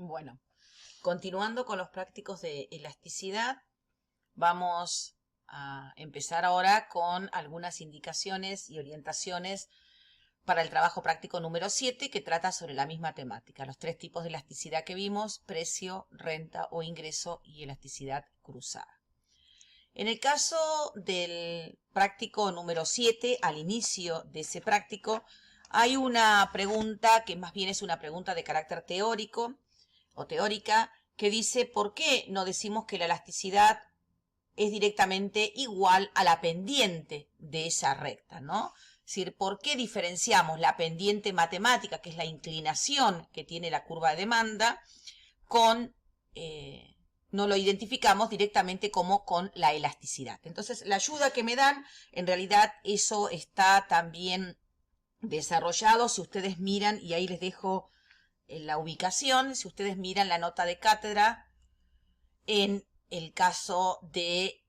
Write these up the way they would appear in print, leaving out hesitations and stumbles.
Bueno, continuando con los prácticos de elasticidad, vamos a empezar ahora con algunas indicaciones y orientaciones para el trabajo práctico número 7, que trata sobre la misma temática. Los tres tipos de elasticidad que vimos: precio, renta o ingreso y elasticidad cruzada. En el caso del práctico número 7, al inicio de ese práctico, hay una pregunta que más bien es una pregunta de carácter teórico o teórica, que dice: ¿por qué no decimos que la elasticidad es directamente igual a la pendiente de esa recta, ¿no? Es decir, ¿por qué diferenciamos la pendiente matemática, que es la inclinación que tiene la curva de demanda, con, no lo identificamos directamente como con la elasticidad? Entonces, la ayuda que me dan, en realidad eso está también desarrollado. Si ustedes miran, y ahí les dejo la ubicación, si ustedes miran la nota de cátedra, en el caso de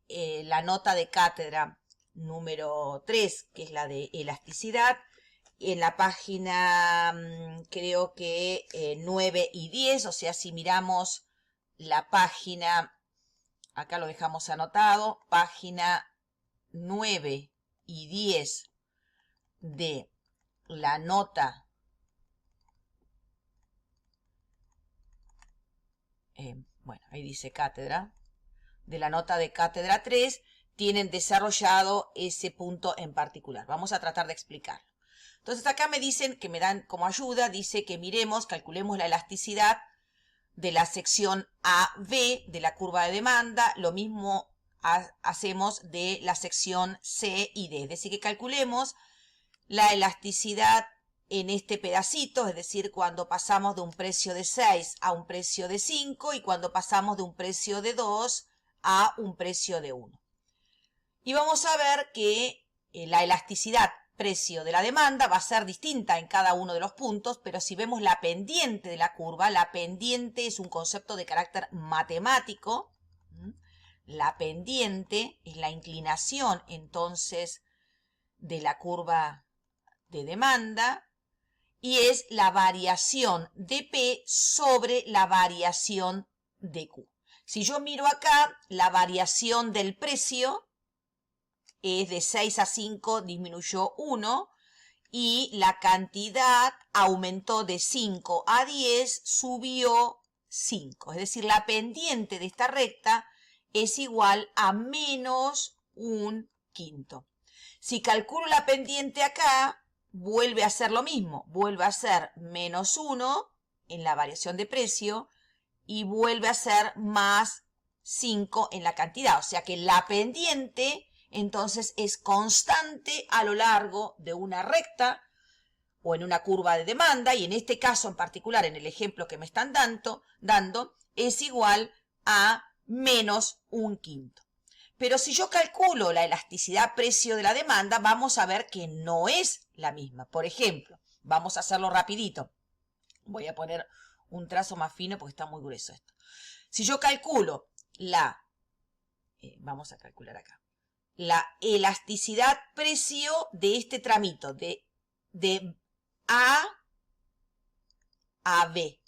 la nota de cátedra número 3, que es la de elasticidad, en la página creo que 9 y 10, o sea, si miramos la página, acá lo dejamos anotado, página 9 y 10 de la nota bueno, ahí dice cátedra, de la nota de cátedra 3, tienen desarrollado ese punto en particular. Vamos a tratar de explicarlo. Entonces acá me dicen, que me dan como ayuda, dice que miremos, calculemos la elasticidad de la sección AB de la curva de demanda. Lo mismo hacemos de la sección C y D. Es decir, que calculemos la elasticidad en este pedacito, es decir, cuando pasamos de un precio de 6 a un precio de 5 y cuando pasamos de un precio de 2 a un precio de 1. Y vamos a ver que la elasticidad precio de la demanda va a ser distinta en cada uno de los puntos, pero si vemos la pendiente de la curva, la pendiente es un concepto de carácter matemático. La pendiente es la inclinación entonces de la curva de demanda, y es la variación de P sobre la variación de Q. Si yo miro acá, la variación del precio es de 6 a 5, disminuyó 1, y la cantidad aumentó de 5 a 10, subió 5. Es decir, la pendiente de esta recta es igual a menos un quinto. Si calculo la pendiente acá, vuelve a ser lo mismo, vuelve a ser menos 1 en la variación de precio y vuelve a ser más 5 en la cantidad. O sea que la pendiente entonces es constante a lo largo de una recta o en una curva de demanda, y en este caso en particular, en el ejemplo que me están dando, es igual a menos un quinto. Pero si yo calculo la elasticidad precio de la demanda, vamos a ver que no es la misma. Por ejemplo, vamos a hacerlo rapidito. Voy a poner un trazo más fino porque está muy grueso esto. Si yo calculo vamos a calcular acá, la elasticidad precio de este tramito, de A a B.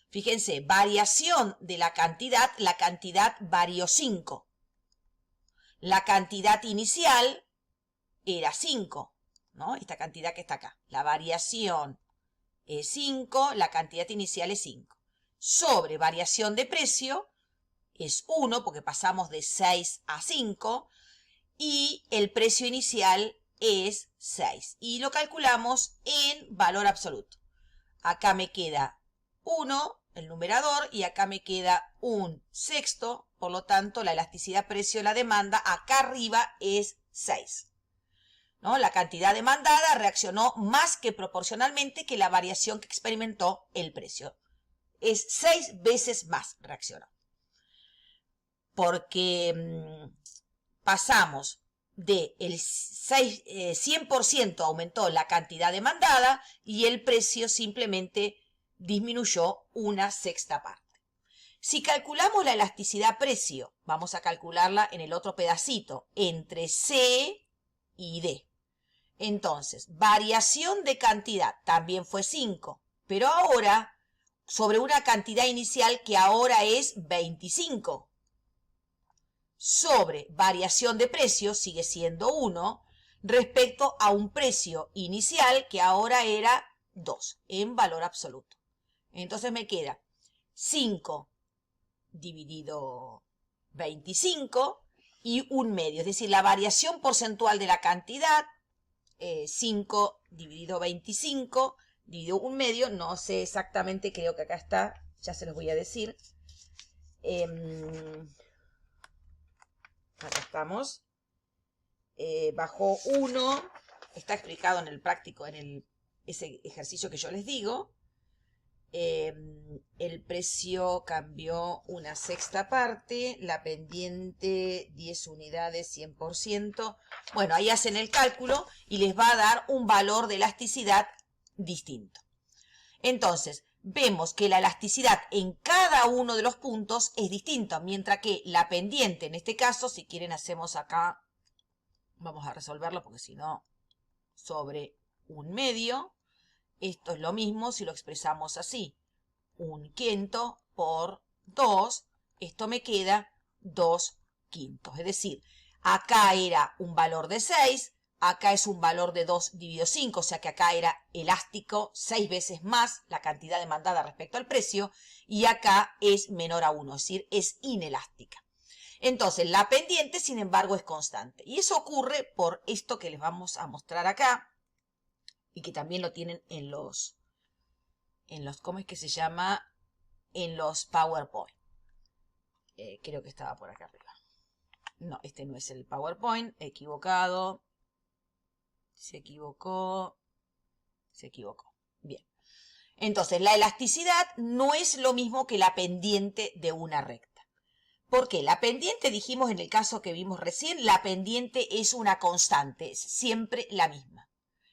Fíjense, variación de la cantidad varió 5. La cantidad inicial era 5, ¿no? Esta cantidad que está acá. La variación es 5, la cantidad inicial es 5. Sobre variación de precio es 1, porque pasamos de 6 a 5, y el precio inicial es 6. Y lo calculamos en valor absoluto. Acá me queda 1, el numerador, y acá me queda un sexto. Por lo tanto, la elasticidad precio de la demanda acá arriba es 6. ¿No? La cantidad demandada reaccionó más que proporcionalmente que la variación que experimentó el precio. Es 6 veces más reaccionó. Porque pasamos de el 100% aumentó la cantidad demandada y el precio simplemente disminuyó una sexta parte. Si calculamos la elasticidad precio, vamos a calcularla en el otro pedacito, entre C y D. Entonces, variación de cantidad también fue 5, pero ahora sobre una cantidad inicial que ahora es 25. Sobre variación de precio sigue siendo 1 respecto a un precio inicial que ahora era 2 en valor absoluto. Entonces me queda 5 dividido 25 y 1/2. Es decir, la variación porcentual de la cantidad, 5 dividido 25 dividido 1/2. No sé exactamente, creo que acá está, ya se los voy a decir. Acá estamos. Bajo 1, está explicado en el práctico, en ese ejercicio que yo les digo. El precio cambió una sexta parte, la pendiente 10 unidades, 100%. Bueno, ahí hacen el cálculo y les va a dar un valor de elasticidad distinto. Entonces, vemos que la elasticidad en cada uno de los puntos es distinta, mientras que la pendiente, en este caso, si quieren hacemos acá, vamos a resolverlo porque si no, sobre 1/2. Esto es lo mismo si lo expresamos así. 1/5 por 2. Esto me queda 2/5. Es decir, acá era un valor de 6. Acá es un valor de 2 dividido 5. O sea que acá era elástico 6 veces más la cantidad demandada respecto al precio. Y acá es menor a 1. Es decir, es inelástica. Entonces, la pendiente, sin embargo, es constante. Y eso ocurre por esto que les vamos a mostrar acá. Y que también lo tienen en los, ¿cómo es que se llama? En los PowerPoint. Creo que estaba por acá arriba. No, este no es el PowerPoint. Equivocado. Se equivocó. Bien. Entonces, la elasticidad no es lo mismo que la pendiente de una recta. ¿Por qué? La pendiente, dijimos en el caso que vimos recién, la pendiente es una constante, es siempre la misma.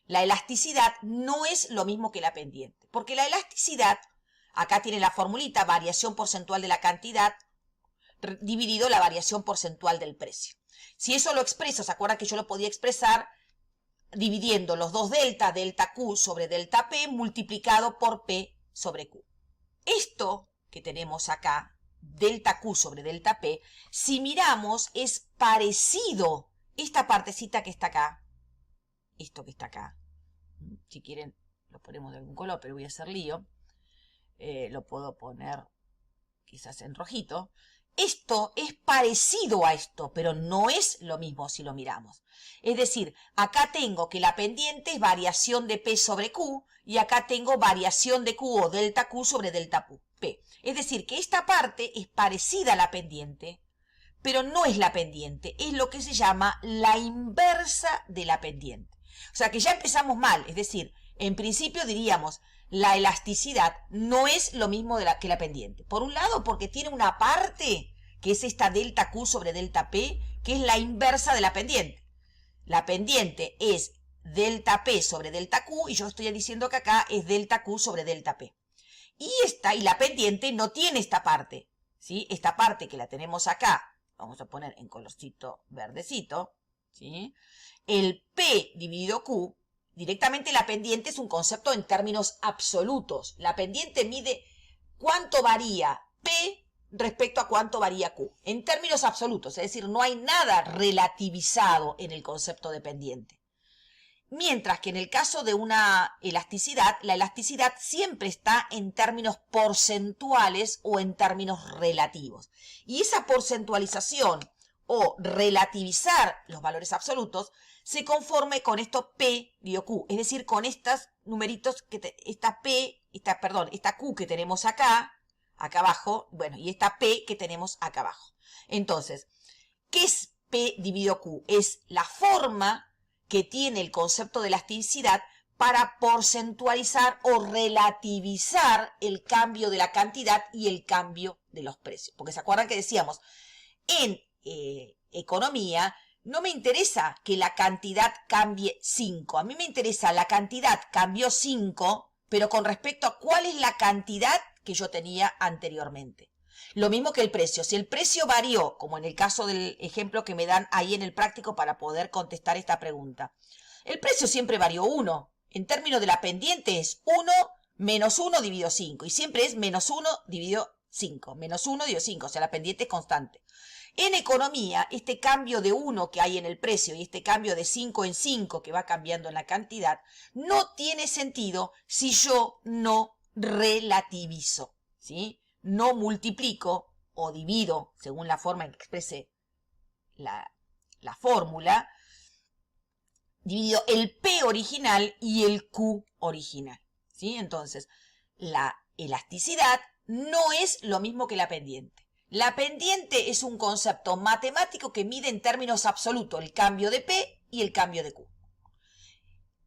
La elasticidad no es lo mismo que la pendiente, porque la elasticidad, acá tiene la formulita, variación porcentual de la cantidad, dividido la variación porcentual del precio. Si eso lo expreso, ¿se acuerdan que yo lo podía expresar dividiendo los dos delta, delta Q sobre delta P, multiplicado por P sobre Q? Esto que tenemos acá, delta Q sobre delta P, si miramos es parecido, esta partecita que está acá, esto que está acá, si quieren lo ponemos de algún color, pero voy a hacer lío, lo puedo poner quizás en rojito. Esto es parecido a esto, pero no es lo mismo si lo miramos. Es decir, acá tengo que la pendiente es variación de P sobre Q, y acá tengo variación de Q o delta Q sobre delta P. Es decir, que esta parte es parecida a la pendiente, pero no es la pendiente, es lo que se llama la inversa de la pendiente. O sea que ya empezamos mal, es decir, en principio diríamos, la elasticidad no es lo mismo que la pendiente. Por un lado, porque tiene una parte, que es esta delta Q sobre delta P, que es la inversa de la pendiente. La pendiente es delta P sobre delta Q, y yo estoy diciendo que acá es delta Q sobre delta P. Y la pendiente no tiene esta parte, ¿sí? Esta parte que la tenemos acá, vamos a poner en colorcito verdecito, ¿sí? El P dividido Q, directamente la pendiente es un concepto en términos absolutos. La pendiente mide cuánto varía P respecto a cuánto varía Q, en términos absolutos, es decir, no hay nada relativizado en el concepto de pendiente. Mientras que en el caso de una elasticidad, la elasticidad siempre está en términos porcentuales o en términos relativos. Y esa porcentualización o relativizar los valores absolutos se conforme con esto P dividido Q, es decir, con estos numeritos, esta Q que tenemos acá abajo, bueno, y esta P que tenemos acá abajo. Entonces, ¿qué es P dividido Q? Es la forma que tiene el concepto de elasticidad para porcentualizar o relativizar el cambio de la cantidad y el cambio de los precios. Porque se acuerdan que decíamos, en economía no me interesa que la cantidad cambie 5. A mí me interesa la cantidad cambió 5, pero con respecto a cuál es la cantidad que yo tenía anteriormente. Lo mismo que el precio. Si el precio varió, como en el caso del ejemplo que me dan ahí en el práctico para poder contestar esta pregunta. El precio siempre varió 1. En términos de la pendiente es 1 Menos 1 dividido 5. Y siempre es menos 1 dividido 5. Menos 1 dividido 5. O sea, la pendiente es constante. En economía, este cambio de 1 que hay en el precio y este cambio de 5 en 5 que va cambiando en la cantidad, no tiene sentido si yo no relativizo, ¿sí? No multiplico o divido, según la forma en que exprese la fórmula, divido el P original y el Q original, ¿sí? Entonces, la elasticidad no es lo mismo que la pendiente. La pendiente es un concepto matemático que mide en términos absolutos el cambio de P y el cambio de Q.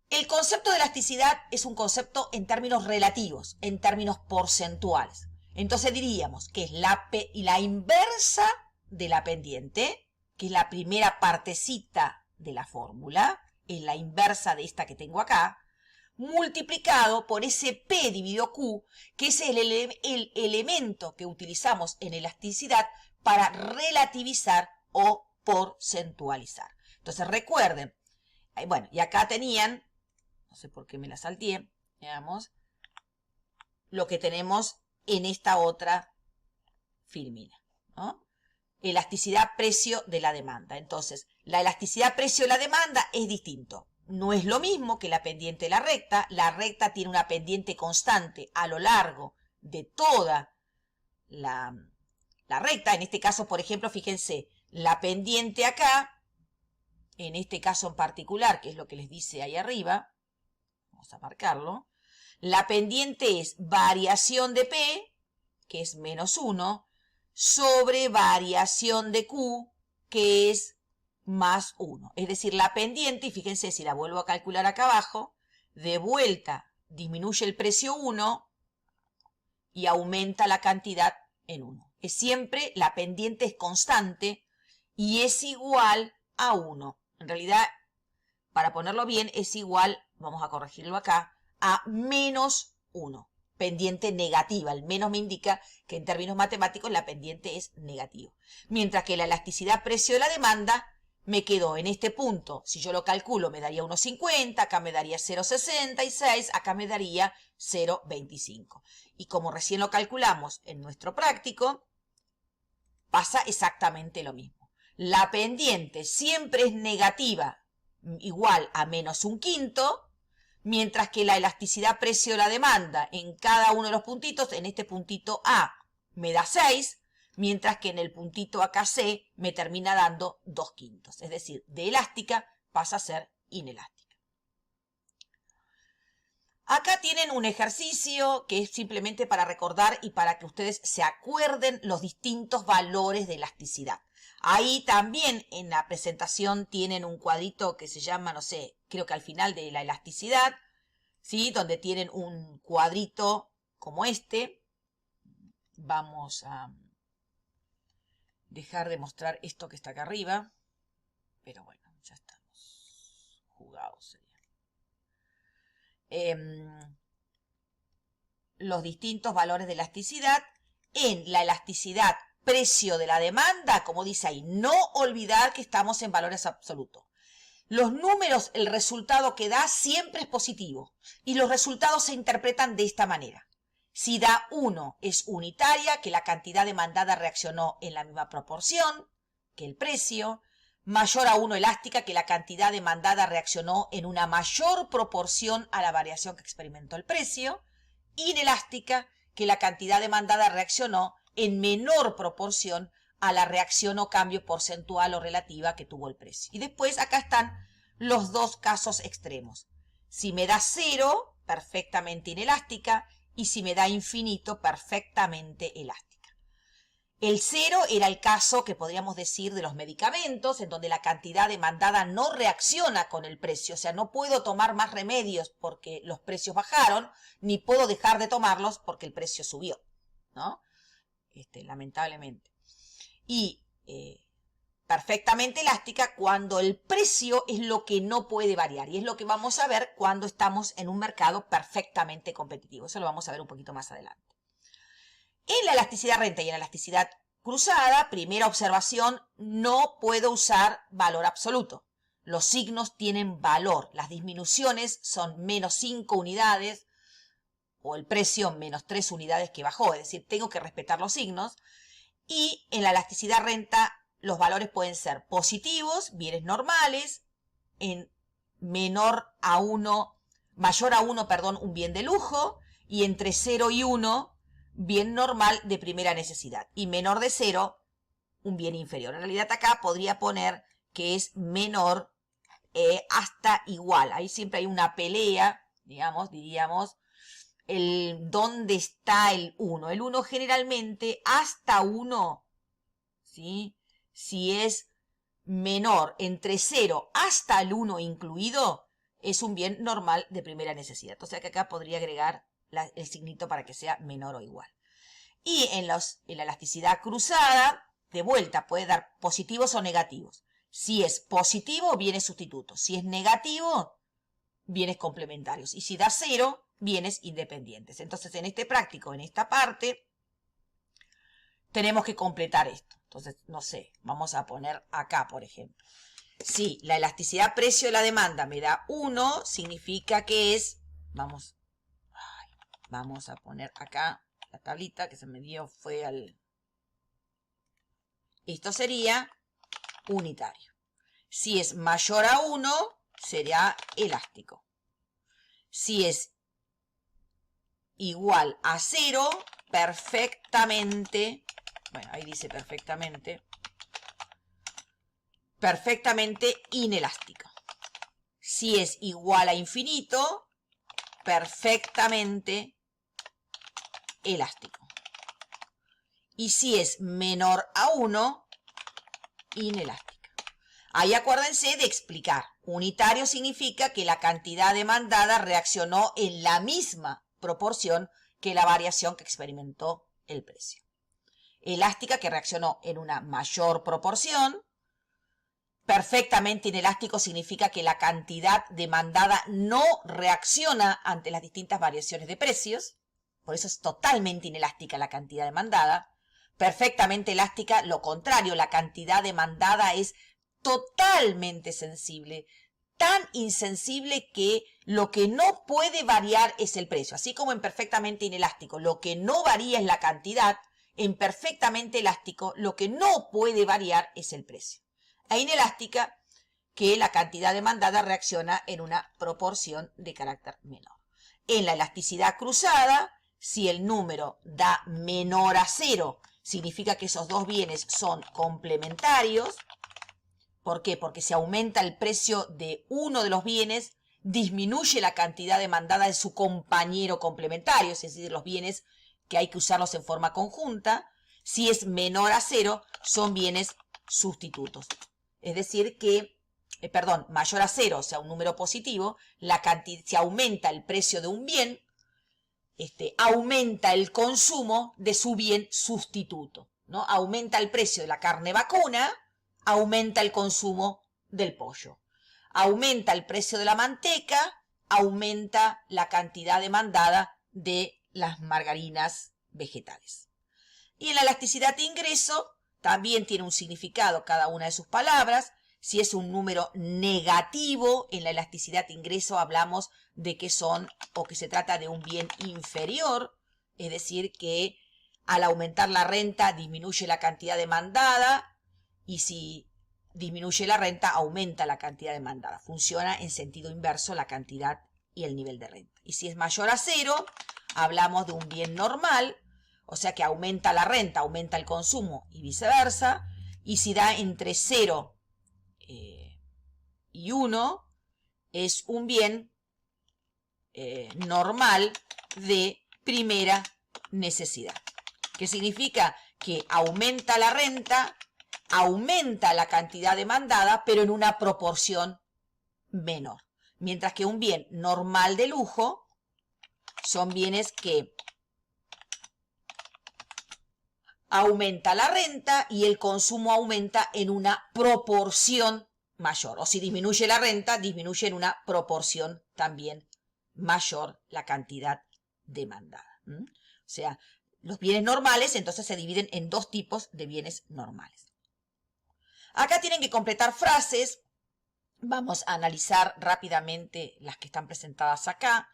El concepto de elasticidad es un concepto en términos relativos, en términos porcentuales. Entonces diríamos que es la inversa de la pendiente, que es la primera partecita de la fórmula, es la inversa de esta que tengo acá, multiplicado por ese P dividido Q, que es el elemento que utilizamos en elasticidad para relativizar o porcentualizar. Entonces recuerden, bueno, y acá tenían, no sé por qué me la salteé, veamos, lo que tenemos en esta otra filmina, ¿no? Elasticidad precio de la demanda. Entonces, la elasticidad precio de la demanda es distinto. No es lo mismo que la pendiente de la recta. La recta tiene una pendiente constante a lo largo de toda la recta. En este caso, por ejemplo, fíjense, la pendiente acá, en este caso en particular, que es lo que les dice ahí arriba, vamos a marcarlo, la pendiente es variación de P, que es menos 1, sobre variación de Q, que es más 1. Es decir, la pendiente, y fíjense si la vuelvo a calcular acá abajo, de vuelta disminuye el precio 1 y aumenta la cantidad en 1. Es siempre, la pendiente es constante y es igual a 1. En realidad, para ponerlo bien, es igual, vamos a corregirlo acá, a menos 1. Pendiente negativa. El menos me indica que en términos matemáticos la pendiente es negativa. Mientras que la elasticidad precio de la demanda me quedó en este punto. Si yo lo calculo me daría 1,50, acá me daría 0,66, acá me daría 0,25. Y como recién lo calculamos en nuestro práctico, pasa exactamente lo mismo. La pendiente siempre es negativa, igual a menos 1/5, mientras que la elasticidad precio de la demanda en cada uno de los puntitos, en este puntito A me da 6, mientras que en el puntito acá C me termina dando 2/5. Es decir, de elástica pasa a ser inelástica. Acá tienen un ejercicio que es simplemente para recordar y para que ustedes se acuerden los distintos valores de elasticidad. Ahí también en la presentación tienen un cuadrito que se llama, no sé, creo que al final de la elasticidad, ¿sí? Donde tienen un cuadrito como este. Vamos a dejar de mostrar esto que está acá arriba. Pero bueno, ya estamos jugados. Los distintos valores de elasticidad. En la elasticidad precio de la demanda, como dice ahí, no olvidar que estamos en valores absolutos. Los números, el resultado que da siempre es positivo y los resultados se interpretan de esta manera. Si da 1 es unitaria, que la cantidad demandada reaccionó en la misma proporción que el precio. Mayor a 1 elástica, que la cantidad demandada reaccionó en una mayor proporción a la variación que experimentó el precio. Inelástica, que la cantidad demandada reaccionó en menor proporción a la reacción o cambio porcentual o relativa que tuvo el precio. Y después acá están los dos casos extremos. Si me da 0, perfectamente inelástica, y si me da infinito, perfectamente elástica. El 0 era el caso que podríamos decir de los medicamentos, en donde la cantidad demandada no reacciona con el precio. O sea, no puedo tomar más remedios porque los precios bajaron, ni puedo dejar de tomarlos porque el precio subió, ¿no? Lamentablemente. Y perfectamente elástica cuando el precio es lo que no puede variar. Y es lo que vamos a ver cuando estamos en un mercado perfectamente competitivo. Eso lo vamos a ver un poquito más adelante. En la elasticidad renta y en la elasticidad cruzada, primera observación, no puedo usar valor absoluto. Los signos tienen valor. Las disminuciones son menos 5 unidades, o el precio menos 3 unidades que bajó, es decir, tengo que respetar los signos. Y en la elasticidad renta los valores pueden ser positivos, bienes normales, en mayor a 1, un bien de lujo, y entre 0 y 1, bien normal de primera necesidad, y menor de 0, un bien inferior. En realidad acá podría poner que es menor hasta igual. Ahí siempre hay una pelea, digamos, diríamos, dónde está el 1. El 1 generalmente hasta 1, ¿sí? Si es menor, entre 0 hasta el 1 incluido, es un bien normal de primera necesidad. Entonces acá podría agregar el signito para que sea menor o igual. Y en la elasticidad cruzada, de vuelta, puede dar positivos o negativos. Si es positivo, bienes sustitutos. Si es negativo, bienes complementarios. Y si da 0, bienes independientes. Entonces, en este práctico, en esta parte, tenemos que completar esto. Entonces, no sé, vamos a poner acá, por ejemplo. Si la elasticidad precio de la demanda me da 1, significa que es, vamos a poner acá la tablita que se me dio, fue al... Esto sería unitario. Si es mayor a 1, será elástico. Si es igual a 0, perfectamente, bueno, ahí dice perfectamente inelástico. Si es igual a infinito, perfectamente elástico. Y si es menor a 1, inelástica. Ahí acuérdense de explicar. Unitario significa que la cantidad demandada reaccionó en la misma proporción que la variación que experimentó el precio. Elástica, que reaccionó en una mayor proporción. Perfectamente inelástico significa que la cantidad demandada no reacciona ante las distintas variaciones de precios. Por eso es totalmente inelástica la cantidad demandada. Perfectamente elástica, lo contrario, la cantidad demandada es totalmente sensible, tan insensible que lo que no puede variar es el precio. Así como en perfectamente inelástico, lo que no varía es la cantidad, en perfectamente elástico, lo que no puede variar es el precio. E inelástica, que la cantidad demandada reacciona en una proporción de carácter menor. En la elasticidad cruzada, si el número da menor a 0, significa que esos dos bienes son complementarios. ¿Por qué? Porque si aumenta el precio de uno de los bienes, disminuye la cantidad demandada de su compañero complementario, es decir, los bienes que hay que usarlos en forma conjunta. Si es menor a 0, son bienes sustitutos. Es decir que, mayor a 0, o sea, un número positivo, si aumenta el precio de un bien, aumenta el consumo de su bien sustituto, ¿no? Aumenta el precio de la carne vacuna, aumenta el consumo del pollo. Aumenta el precio de la manteca, aumenta la cantidad demandada de las margarinas vegetales. Y en la elasticidad de ingreso también tiene un significado cada una de sus palabras. Si es un número negativo, en la elasticidad de ingreso hablamos de que son o que se trata de un bien inferior, es decir, que al aumentar la renta disminuye la cantidad demandada y si disminuye la renta aumenta la cantidad demandada. Funciona en sentido inverso la cantidad y el nivel de renta. Y si es mayor a 0, hablamos de un bien normal, o sea que aumenta la renta, aumenta el consumo y viceversa. Y si da entre 0 y 1, es un bien normal de primera necesidad. ¿Qué significa? Que aumenta la renta, aumenta la cantidad demandada, pero en una proporción menor. Mientras que un bien normal de lujo son bienes que aumenta la renta y el consumo aumenta en una proporción mayor. O si disminuye la renta, disminuye en una proporción también mayor la cantidad demandada. O sea, los bienes normales entonces se dividen en dos tipos de bienes normales. Acá tienen que completar frases. Vamos a analizar rápidamente las que están presentadas acá.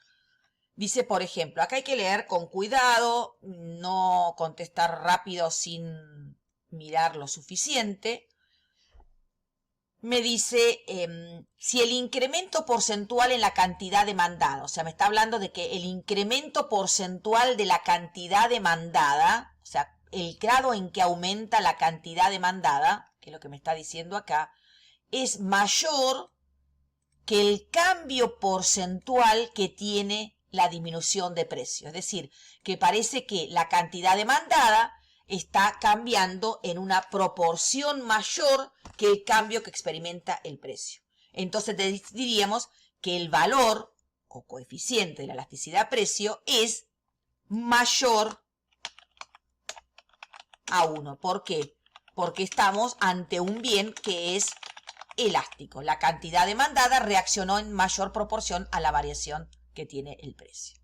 Dice, por ejemplo, acá hay que leer con cuidado, no contestar rápido sin mirar lo suficiente. Me dice si el incremento porcentual en la cantidad demandada, o sea, me está hablando de que el incremento porcentual de la cantidad demandada, o sea, el grado en que aumenta la cantidad demandada, que es lo que me está diciendo acá, es mayor que el cambio porcentual que tiene la disminución de precio. Es decir, que parece que la cantidad demandada está cambiando en una proporción mayor que el cambio que experimenta el precio. Entonces diríamos que el valor o coeficiente de la elasticidad precio es mayor a 1. ¿Por qué? Porque estamos ante un bien que es elástico. La cantidad demandada reaccionó en mayor proporción a la variación que tiene el precio.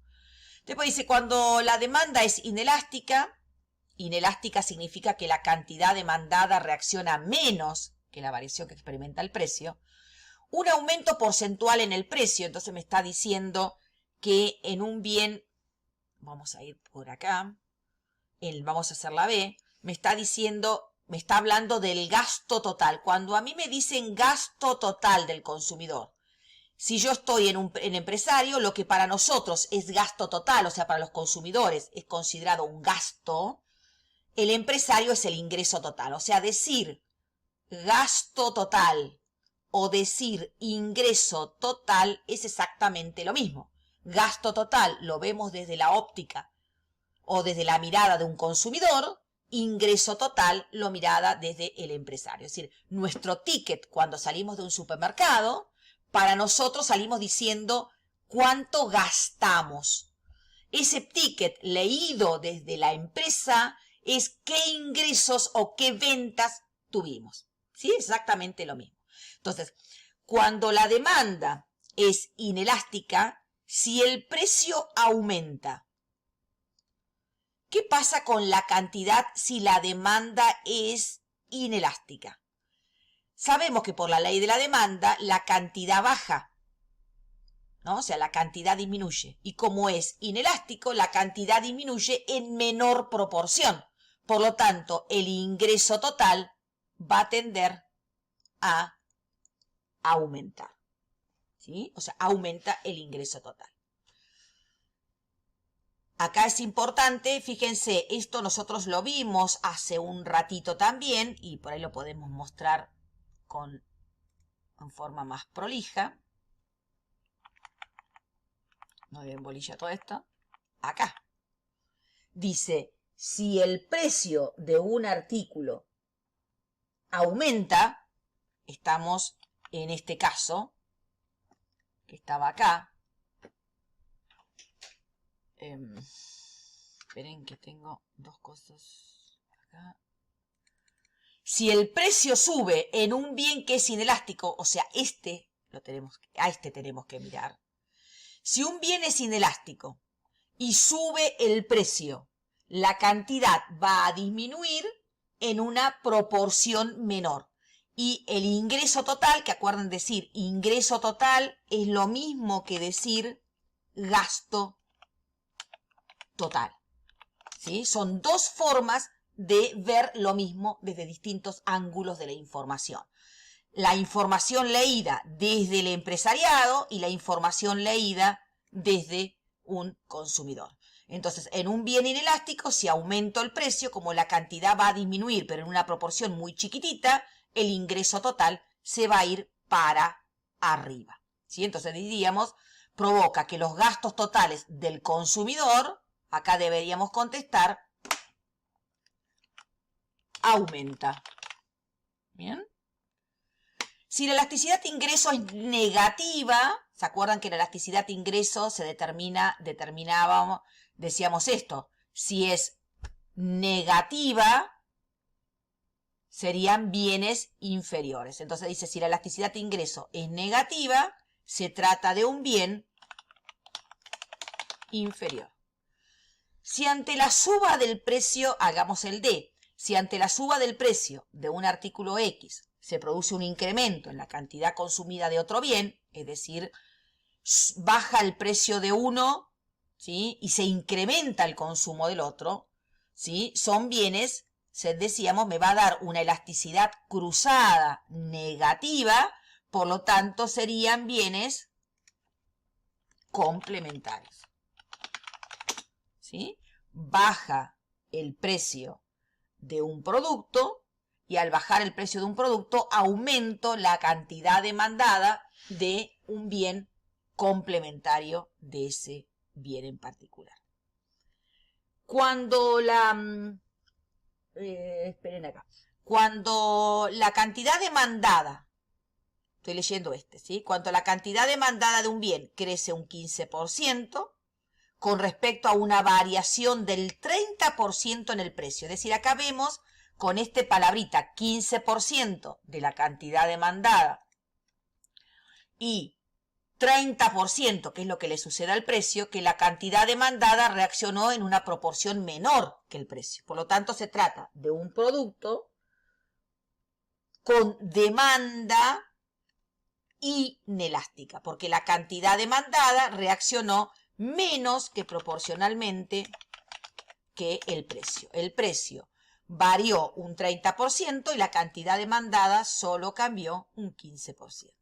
Después dice, cuando la demanda es inelástica, inelástica significa que la cantidad demandada reacciona menos que la variación que experimenta el precio, un aumento porcentual en el precio, entonces me está diciendo que en un bien, vamos a ir por acá, vamos a hacer la B, me está diciendo, me está hablando del gasto total. Cuando a mí me dicen gasto total del consumidor, si yo estoy en empresario, lo que para nosotros es gasto total, o sea, para los consumidores es considerado un gasto, el empresario es el ingreso total. O sea, decir gasto total o decir ingreso total es exactamente lo mismo. Gasto total lo vemos desde la óptica o desde la mirada de un consumidor, ingreso total lo mirada desde el empresario. Es decir, nuestro ticket cuando salimos de un supermercado, para nosotros salimos diciendo cuánto gastamos. Ese ticket leído desde la empresa es qué ingresos o qué ventas tuvimos. ¿Sí? Exactamente lo mismo. Entonces, cuando la demanda es inelástica, si el precio aumenta, ¿qué pasa con la cantidad si la demanda es inelástica? Sabemos que por la ley de la demanda la cantidad baja, ¿no? O sea, la cantidad disminuye. Y como es inelástico, la cantidad disminuye en menor proporción. Por lo tanto, el ingreso total va a tender a aumentar. ¿Sí? O sea, aumenta el ingreso total. Acá es importante, fíjense, esto nosotros lo vimos hace un ratito también, y por ahí lo podemos mostrar en forma más prolija. No voy a embolillar todo esto. Acá. Dice, si el precio de un artículo aumenta, estamos en este caso, que estaba acá. Esperen que tengo dos cosas acá. Si el precio sube en un bien que es inelástico, o sea, a este tenemos que mirar. Si un bien es inelástico y sube el precio, la cantidad va a disminuir en una proporción menor. Y el ingreso total, que acuerden decir, ingreso total es lo mismo que decir gasto total. ¿Sí? Son dos formas de ver lo mismo desde distintos ángulos de la información. La información leída desde el empresariado y la información leída desde un consumidor. Entonces, en un bien inelástico, si aumento el precio, como la cantidad va a disminuir, pero en una proporción muy chiquitita, el ingreso total se va a ir para arriba. ¿Sí? Entonces, diríamos, provoca que los gastos totales del consumidor, acá deberíamos contestar, aumenta. ¿Bien? Si la elasticidad de ingreso es negativa, ¿se acuerdan que la elasticidad de ingreso se determinábamos, decíamos esto, si es negativa, serían bienes inferiores. Entonces dice, si la elasticidad de ingreso es negativa, se trata de un bien inferior. Si ante la suba del precio, hagamos el D, si ante la suba del precio de un artículo X se produce un incremento en la cantidad consumida de otro bien, es decir, baja el precio de uno ¿sí? Y se incrementa el consumo del otro, ¿sí? Son bienes, decíamos, me va a dar una elasticidad cruzada negativa, por lo tanto serían bienes complementarios, ¿sí? Baja el precio de un producto y al bajar el precio de un producto aumento la cantidad demandada de un bien complementario de ese bien en particular. Cuando esperen acá. Cuando la cantidad demandada, estoy leyendo ¿sí? Cuando la cantidad demandada de un bien crece un 15%, con respecto a una variación del 30% en el precio. Es decir, acá vemos con este palabrita 15% de la cantidad demandada y 30%, que es lo que le sucede al precio, que la cantidad demandada reaccionó en una proporción menor que el precio. Por lo tanto, se trata de un producto con demanda inelástica, porque la cantidad demandada reaccionó menos que proporcionalmente que el precio. El precio varió un 30% y la cantidad demandada solo cambió un 15%.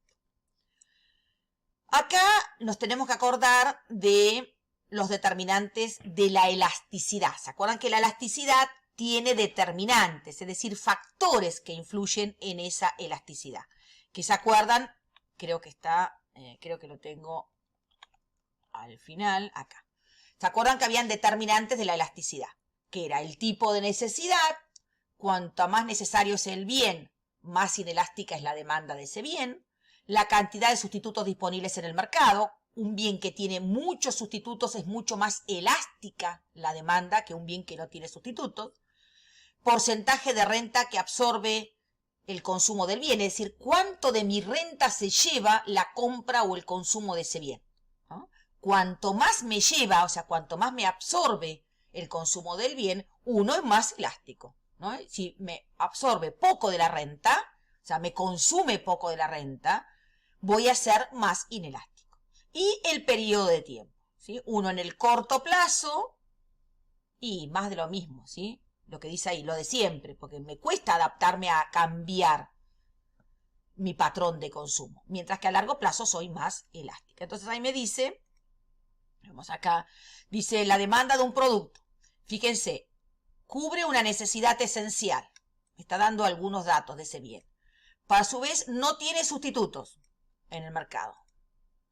Acá nos tenemos que acordar de los determinantes de la elasticidad. ¿Se acuerdan que la elasticidad tiene determinantes, es decir, factores que influyen en esa elasticidad? ¿Que se acuerdan? Creo que está, creo que lo tengo al final, acá. ¿Se acuerdan que habían determinantes de la elasticidad? Que era el tipo de necesidad, cuanto más necesario es el bien, más inelástica es la demanda de ese bien, la cantidad de sustitutos disponibles en el mercado, un bien que tiene muchos sustitutos es mucho más elástica la demanda que un bien que no tiene sustitutos, porcentaje de renta que absorbe el consumo del bien, es decir, cuánto de mi renta se lleva la compra o el consumo de ese bien, ¿no? Cuanto más me lleva, o sea, cuanto más me absorbe el consumo del bien, uno es más elástico, ¿no? Si me absorbe poco de la renta, o sea, me consume poco de la renta, voy a ser más inelástico. Y el periodo de tiempo, ¿sí? Uno en el corto plazo y más de lo mismo, ¿sí? Lo que dice ahí, lo de siempre, porque me cuesta adaptarme a cambiar mi patrón de consumo, mientras que a largo plazo soy más elástica. Entonces ahí me dice, vamos acá, dice la demanda de un producto. Fíjense, cubre una necesidad esencial. Me está dando algunos datos de ese bien. Pero a su vez no tiene sustitutos en el mercado.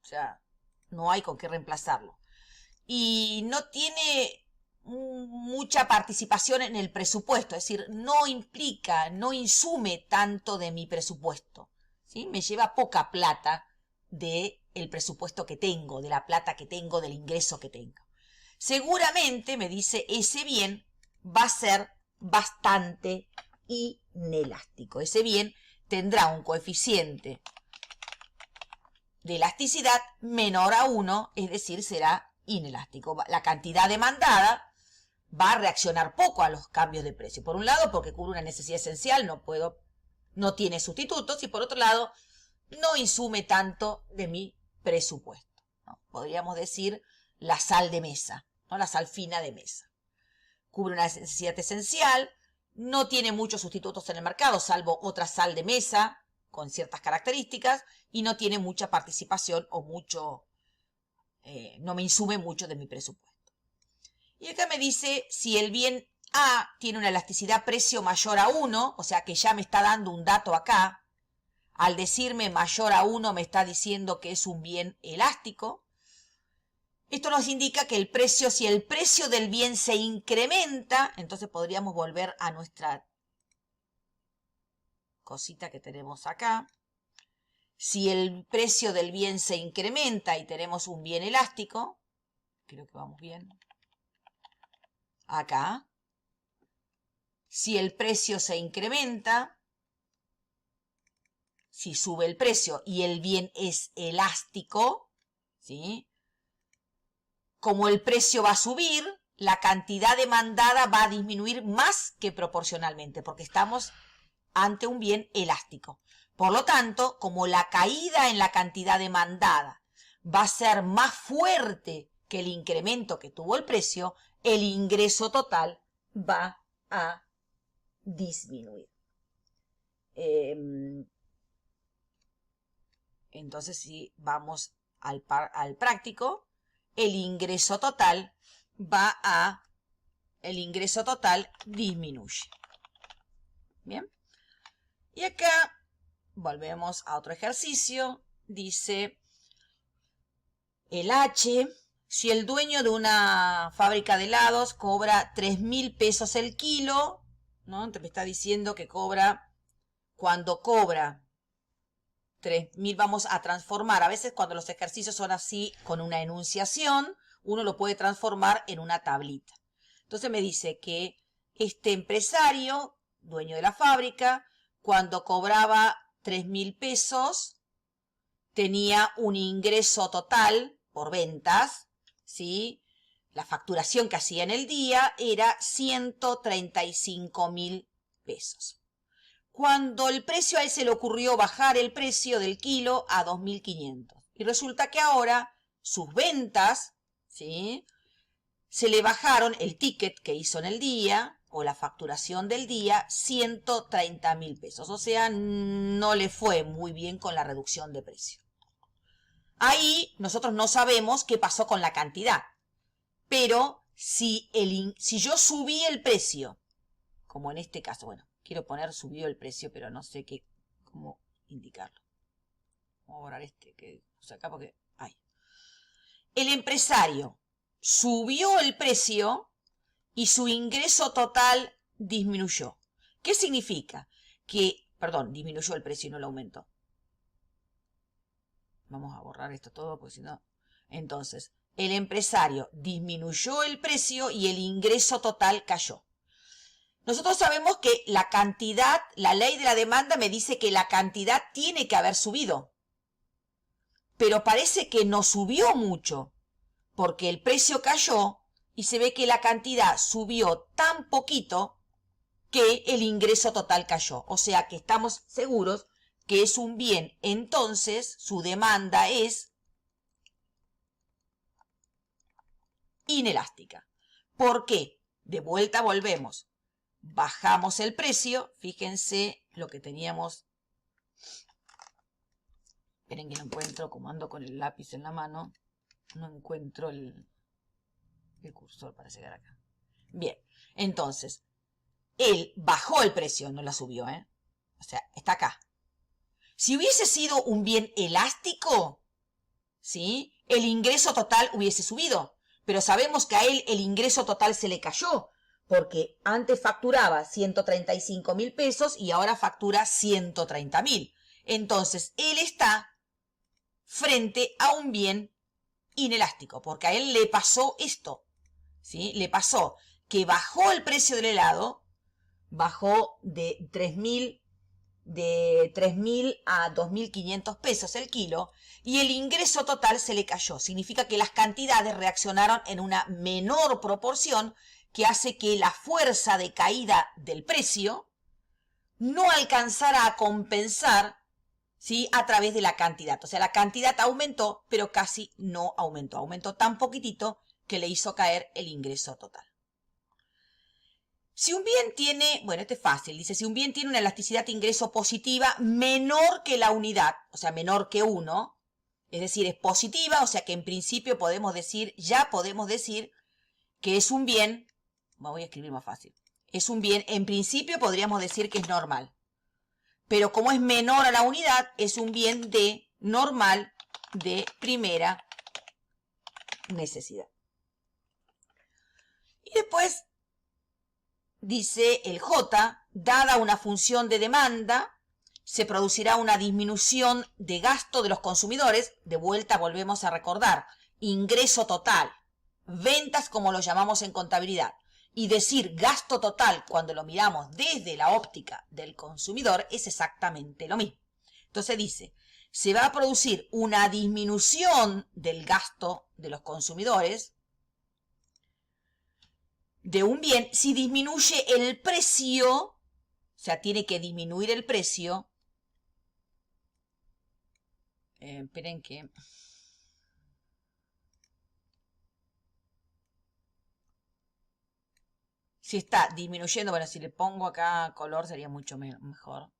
O sea, no hay con qué reemplazarlo. Y no tiene mucha participación en el presupuesto, es decir, no implica, no insume tanto de mi presupuesto, ¿sí? Me lleva poca plata del presupuesto que tengo, de la plata que tengo, del ingreso que tengo. Seguramente, me dice, ese bien va a ser bastante inelástico. Ese bien tendrá un coeficiente de elasticidad menor a 1, es decir, será inelástico. La cantidad demandada va a reaccionar poco a los cambios de precio. Por un lado, porque cubre una necesidad esencial, no tiene sustitutos, y por otro lado, no insume tanto de mi presupuesto, ¿no? Podríamos decir la sal de mesa, ¿no? La sal fina de mesa. Cubre una necesidad esencial, no tiene muchos sustitutos en el mercado, salvo otra sal de mesa con ciertas características, y no tiene mucha participación o no me insume mucho de mi presupuesto. Y acá me dice si el bien A tiene una elasticidad precio mayor a 1, o sea que ya me está dando un dato acá. Al decirme mayor a 1 me está diciendo que es un bien elástico. Esto nos indica que el precio, si el precio del bien se incrementa, entonces podríamos volver a nuestra cosita que tenemos acá. Si el precio del bien se incrementa y tenemos un bien elástico, creo que vamos bien. Acá, si el precio se incrementa, si sube el precio y el bien es elástico, ¿sí? Como el precio va a subir, la cantidad demandada va a disminuir más que proporcionalmente, porque estamos ante un bien elástico. Por lo tanto, como la caída en la cantidad demandada va a ser más fuerte que el incremento que tuvo el precio, el ingreso total va a disminuir. Entonces, si vamos al práctico, el ingreso total disminuye. Bien. Y acá volvemos a otro ejercicio. Dice el H, si el dueño de una fábrica de helados cobra 3.000 pesos el kilo, ¿no? Te me está diciendo que cuando cobra 3.000, vamos a transformar. A veces cuando los ejercicios son así, con una enunciación, uno lo puede transformar en una tablita. Entonces me dice que este empresario, dueño de la fábrica, cuando cobraba 3.000 pesos, tenía un ingreso total por ventas, ¿sí? La facturación que hacía en el día era 135.000 pesos. Cuando el precio a él se le ocurrió bajar el precio del kilo a 2.500. Y resulta que ahora sus ventas, ¿sí?, se le bajaron el ticket que hizo en el día o la facturación del día 130.000 pesos. O sea, no le fue muy bien con la reducción de precio. Ahí nosotros no sabemos qué pasó con la cantidad. Pero si yo subí el precio, como en este caso, bueno, quiero poner subió el precio, pero no sé cómo indicarlo. Vamos a borrar este que puse acá porque hay. El empresario subió el precio y su ingreso total disminuyó. ¿Qué significa? Disminuyó el precio y no lo aumentó. Vamos a borrar esto todo porque si no... Entonces, el empresario disminuyó el precio y el ingreso total cayó. Nosotros sabemos que la cantidad, la ley de la demanda me dice que la cantidad tiene que haber subido. Pero parece que no subió mucho, porque el precio cayó y se ve que la cantidad subió tan poquito que el ingreso total cayó. O sea que estamos seguros que es un bien, entonces su demanda es inelástica. ¿Por qué? De vuelta volvemos. Bajamos el precio, fíjense lo que teníamos. Esperen que no encuentro, como ando con el lápiz en la mano, no encuentro el cursor para llegar acá. Bien, entonces, él bajó el precio, no la subió, ¿eh? O sea, está acá. Si hubiese sido un bien elástico, ¿sí?, el ingreso total hubiese subido. Pero sabemos que a él el ingreso total se le cayó, porque antes facturaba 135.000 pesos y ahora factura 130.000. Entonces, él está frente a un bien inelástico, porque a él le pasó esto, ¿sí? Le pasó que bajó el precio del helado, bajó de 3.000 a 2.500 pesos el kilo, y el ingreso total se le cayó. Significa que las cantidades reaccionaron en una menor proporción, que hace que la fuerza de caída del precio no alcanzara a compensar, ¿sí?, a través de la cantidad. O sea, la cantidad aumentó, pero casi no aumentó. Aumentó tan poquitito que le hizo caer el ingreso total. Si un bien tiene, bueno, este es fácil, dice, si un bien tiene una elasticidad de ingreso positiva menor que la unidad, o sea, menor que 1, es decir, es positiva, o sea que en principio ya podemos decir que es un bien, voy a escribir más fácil, es un bien, en principio podríamos decir que es normal, pero como es menor a la unidad, es un bien normal de primera necesidad. Y después dice el J, dada una función de demanda, se producirá una disminución de gasto de los consumidores. De vuelta volvemos a recordar, ingreso total, ventas como lo llamamos en contabilidad. Y decir gasto total cuando lo miramos desde la óptica del consumidor es exactamente lo mismo. Entonces dice, se va a producir una disminución del gasto de los consumidores de un bien si disminuye el precio, o sea, tiene que disminuir el precio. Esperen que... si está disminuyendo, bueno, si le pongo acá color sería mucho mejor.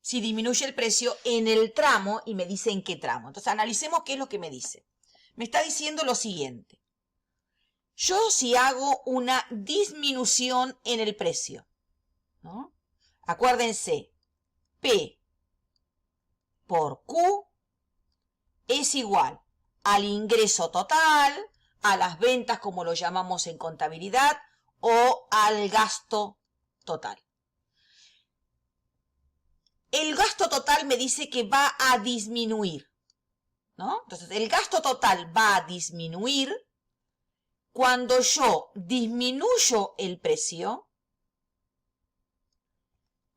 Si disminuye el precio en el tramo y me dice en qué tramo. Entonces analicemos qué es lo que me dice. Me está diciendo lo siguiente. Yo si hago una disminución en el precio, ¿no? Acuérdense, P por Q es igual al ingreso total, a las ventas como lo llamamos en contabilidad, o al gasto total. El gasto total me dice que va a disminuir, ¿no? Entonces, el gasto total va a disminuir cuando yo disminuyo el precio.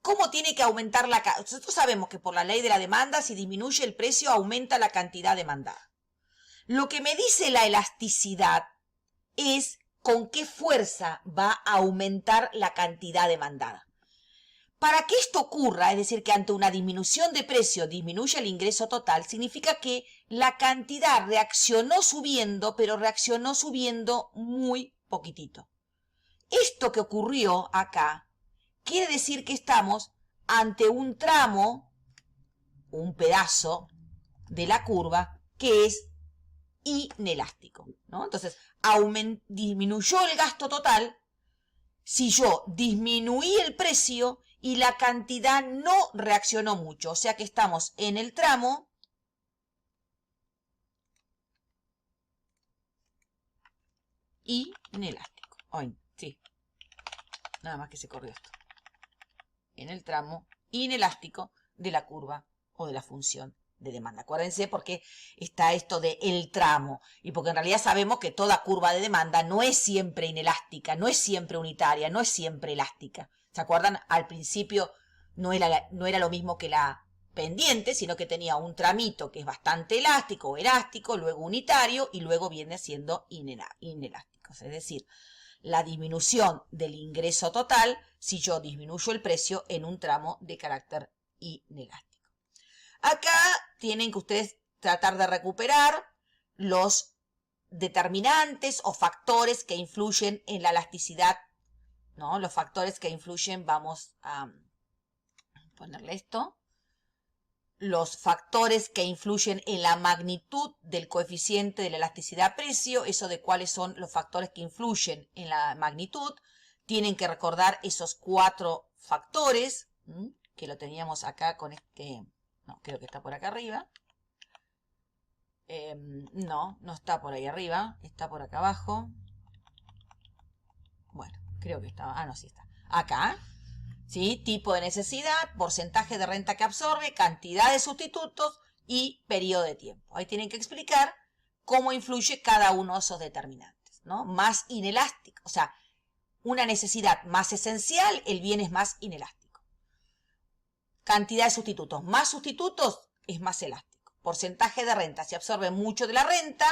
¿Cómo tiene que aumentar la cantidad? Nosotros sabemos que por la ley de la demanda, si disminuye el precio, aumenta la cantidad demandada. Lo que me dice la elasticidad es con qué fuerza va a aumentar la cantidad demandada. Para que esto ocurra, es decir, que ante una disminución de precio disminuya el ingreso total, significa que la cantidad reaccionó subiendo, pero reaccionó subiendo muy poquitito. Esto que ocurrió acá quiere decir que estamos ante un tramo, un pedazo de la curva que es inelástico, ¿no? Entonces, disminuyó el gasto total si yo disminuí el precio y la cantidad no reaccionó mucho. O sea que estamos en el tramo inelástico. Ay, sí. Nada más que se corrió esto. En el tramo inelástico de la curva o de la función de demanda. Acuérdense porque está esto de el tramo y porque en realidad sabemos que toda curva de demanda no es siempre inelástica, no es siempre unitaria, no es siempre elástica. ¿Se acuerdan? Al principio no era lo mismo que la pendiente, sino que tenía un tramito que es bastante elástico o elástico, luego unitario y luego viene siendo inelástico. Es decir, la disminución del ingreso total si yo disminuyo el precio en un tramo de carácter inelástico. Acá tienen que ustedes tratar de recuperar los determinantes o factores que influyen en la elasticidad, ¿no? Los factores que influyen, vamos a ponerle esto, los factores que influyen en la magnitud del coeficiente de la elasticidad precio, eso de cuáles son los factores que influyen en la magnitud, tienen que recordar esos 4 factores, que lo teníamos acá con este, no, creo que está por acá arriba, no está por ahí arriba, está por acá abajo, bueno, creo que estaba, no, sí está, acá, ¿sí? Tipo de necesidad, porcentaje de renta que absorbe, cantidad de sustitutos y periodo de tiempo. Ahí tienen que explicar cómo influye cada uno de esos determinantes, ¿no? Más inelástico, o sea, una necesidad más esencial, el bien es más inelástico. Cantidad de sustitutos, más sustitutos es más elástico. Porcentaje de renta, si absorbe mucho de la renta,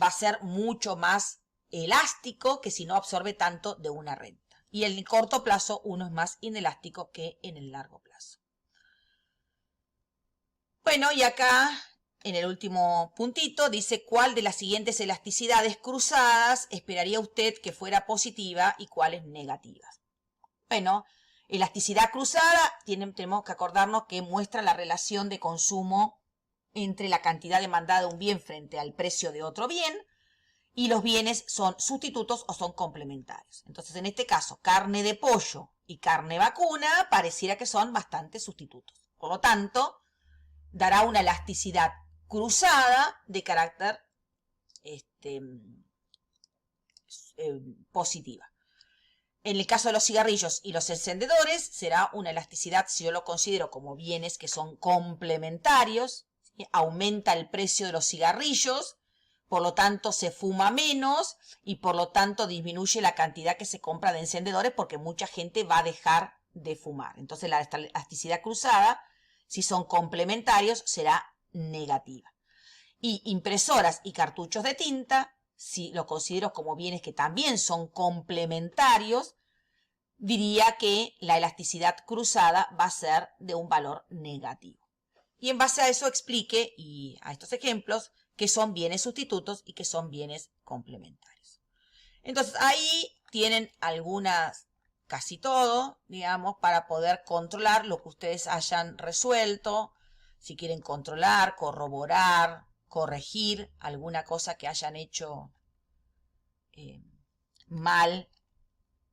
va a ser mucho más elástico que si no absorbe tanto de una renta. Y en el corto plazo uno es más inelástico que en el largo plazo. Bueno, y acá en el último puntito dice cuál de las siguientes elasticidades cruzadas esperaría usted que fuera positiva y cuáles negativas. Bueno, elasticidad cruzada, tenemos que acordarnos que muestra la relación de consumo entre la cantidad demandada de un bien frente al precio de otro bien, y los bienes son sustitutos o son complementarios. Entonces, en este caso, carne de pollo y carne vacuna pareciera que son bastante sustitutos. Por lo tanto, dará una elasticidad cruzada de carácter positiva. En el caso de los cigarrillos y los encendedores, será una elasticidad, si yo lo considero como bienes que son complementarios, ¿sí? Aumenta el precio de los cigarrillos, por lo tanto se fuma menos y por lo tanto disminuye la cantidad que se compra de encendedores porque mucha gente va a dejar de fumar. Entonces la elasticidad cruzada, si son complementarios, será negativa. Y impresoras y cartuchos de tinta, si lo considero como bienes que también son complementarios, diría que la elasticidad cruzada va a ser de un valor negativo. Y en base a eso explique, y a estos ejemplos, que son bienes sustitutos y que son bienes complementarios. Entonces ahí tienen algunas, casi todo, digamos, para poder controlar lo que ustedes hayan resuelto. Si quieren controlar, corroborar, corregir alguna cosa que hayan hecho mal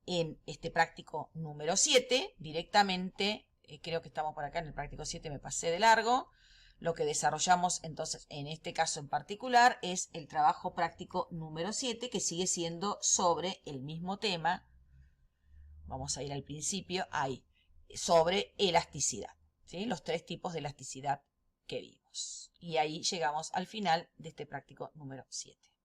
en este práctico número 7, directamente, creo que estamos por acá en el práctico 7, me pasé de largo. Lo que desarrollamos entonces en este caso en particular es el trabajo práctico número 7, que sigue siendo sobre el mismo tema. Vamos a ir al principio, ahí, sobre elasticidad, ¿sí? Los 3 tipos de elasticidad que vimos. Y ahí llegamos al final de este práctico número 7.